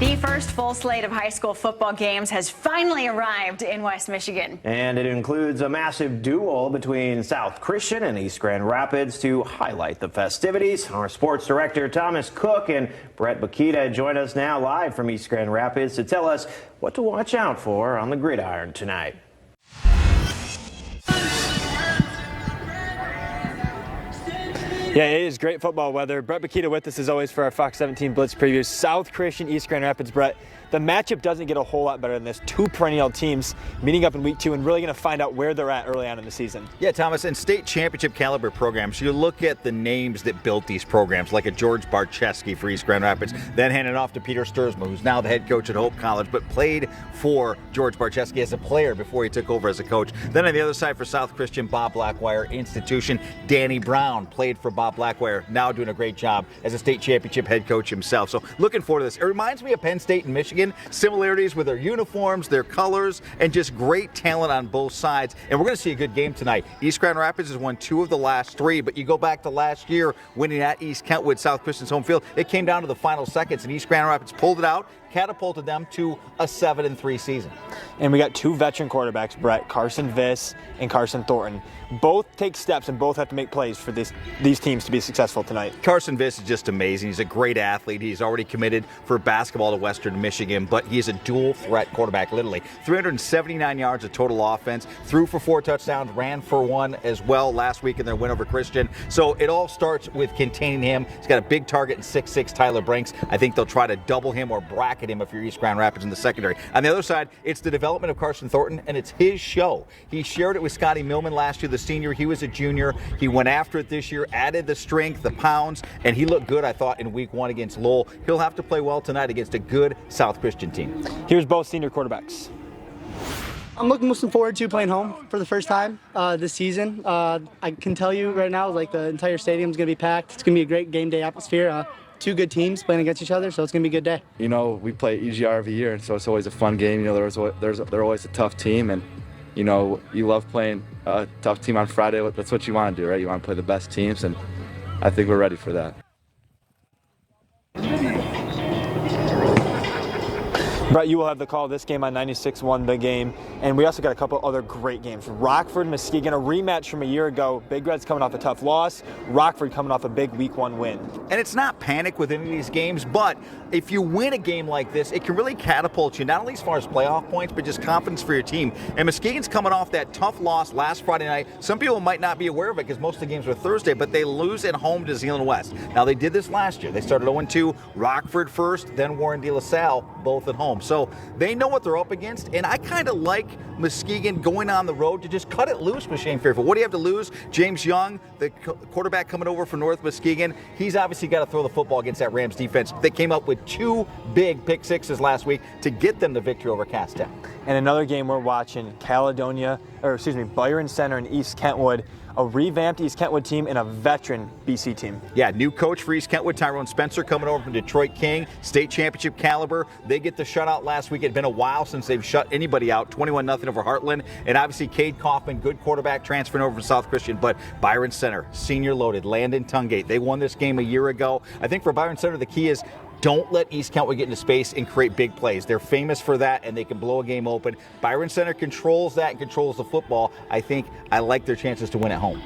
The first full slate of high school football games has finally arrived in West Michigan. And it includes a massive duel between South Christian and East Grand Rapids to highlight the festivities. Our sports director Thomas Cook and Brett Bakita join us now live from East Grand Rapids to tell us what to watch out for on the gridiron tonight. Yeah, it is great football weather. Brett Bakita with us as always for our Fox 17 Blitz previews. South Christian, East Grand Rapids. Brett, the matchup doesn't get a whole lot better than this. Two perennial teams meeting up in week 2 and really going to find out where they're at early on in the season. Yeah, Thomas, in state championship caliber programs, you look at the names that built these programs, like a George Barczewski for East Grand Rapids, then handed off to Peter Sturzma, who's now the head coach at Hope College, but played for George Barczewski as a player before he took over as a coach. Then on the other side for South Christian, Bob Blackwire institution, Danny Brown played for Bob Blackwire, now doing a great job as a state championship head coach himself. So looking forward to this. It reminds me of Penn State and Michigan, similarities with their uniforms, their colors, and just great talent on both sides. And we're going to see a good game tonight. East Grand Rapids has won 2 of the last 3, but you go back to last year winning at East Kentwood, South Christian's home field. It came down to the final seconds, and East Grand Rapids pulled it out, catapulted them to a 7-3 season. And we got 2 veteran quarterbacks, Brett, Carson Viss and Carson Thornton. Both take steps and both have to make plays for these teams to be successful tonight. Carson Viss is just amazing. He's a great athlete. He's already committed for basketball to Western Michigan, but he is a dual threat quarterback, literally. 379 yards of total offense, threw for 4 touchdowns, ran for 1 as well last week in their win over Christian. So it all starts with containing him. He's got a big target in 6'6" Tyler Brinks. I think they'll try to double him or bracket him if you're East Grand Rapids in the secondary. On the other side, it's the development of Carson Thornton, and it's his show. He shared it with Scotty Millman last year, the senior. He was a junior. He went after it this year, added the strength, the pounds, and he looked good, I thought, in week 1 against Lowell. He'll have to play well tonight against a good South Christian team. Here's both senior quarterbacks. I'm looking forward to playing home for the first time this season. I can tell you right now, like, the entire stadium is going to be packed. It's going to be a great game day atmosphere. 2 good teams playing against each other, so it's going to be a good day. You know, we play EGR every year, so it's always a fun game. You know, they're always a tough team, and, you know, you love playing a tough team on Friday. That's what you want to do, right? You want to play the best teams, and I think we're ready for that. Brett, you will have the call of this game on 96.1 The Game, and we also got a couple other great games. Rockford, Muskegon, a rematch from a year ago. Big Red's coming off a tough loss. Rockford coming off a big week 1 win. And it's not panic with any of these games, but if you win a game like this, it can really catapult you, not only as far as playoff points, but just confidence for your team. And Muskegon's coming off that tough loss last Friday night. Some people might not be aware of it because most of the games were Thursday, but they lose at home to Zeeland West. Now, they did this last year. They started 0-2, Rockford first, then Warren De La Salle, both at home. So they know what they're up against, and I kind of like Muskegon going on the road to just cut it loose with Shane Fairfield. What do you have to lose? James Young, the quarterback coming over from North Muskegon, he's obviously got to throw the football against that Rams defense. They came up with 2 big pick sixes last week to get them the victory over Cass-Tech. And another game we're watching, Byron Center and East Kentwood. A revamped East Kentwood team and a veteran BC team. Yeah, new coach for East Kentwood, Tyrone Spencer, coming over from Detroit King, state championship caliber. They get the shutout last week. It had been a while since they've shut anybody out, 21-0 over Heartland. And obviously Cade Kaufman, good quarterback, transferring over from South Christian. But Byron Center, senior loaded, Landon Tungate. They won this game a year ago. I think for Byron Center, the key is don't let East Kentwood get into space and create big plays. They're famous for that, and they can blow a game open. Byron Center controls that and controls the football. I think I like their chances to win at home.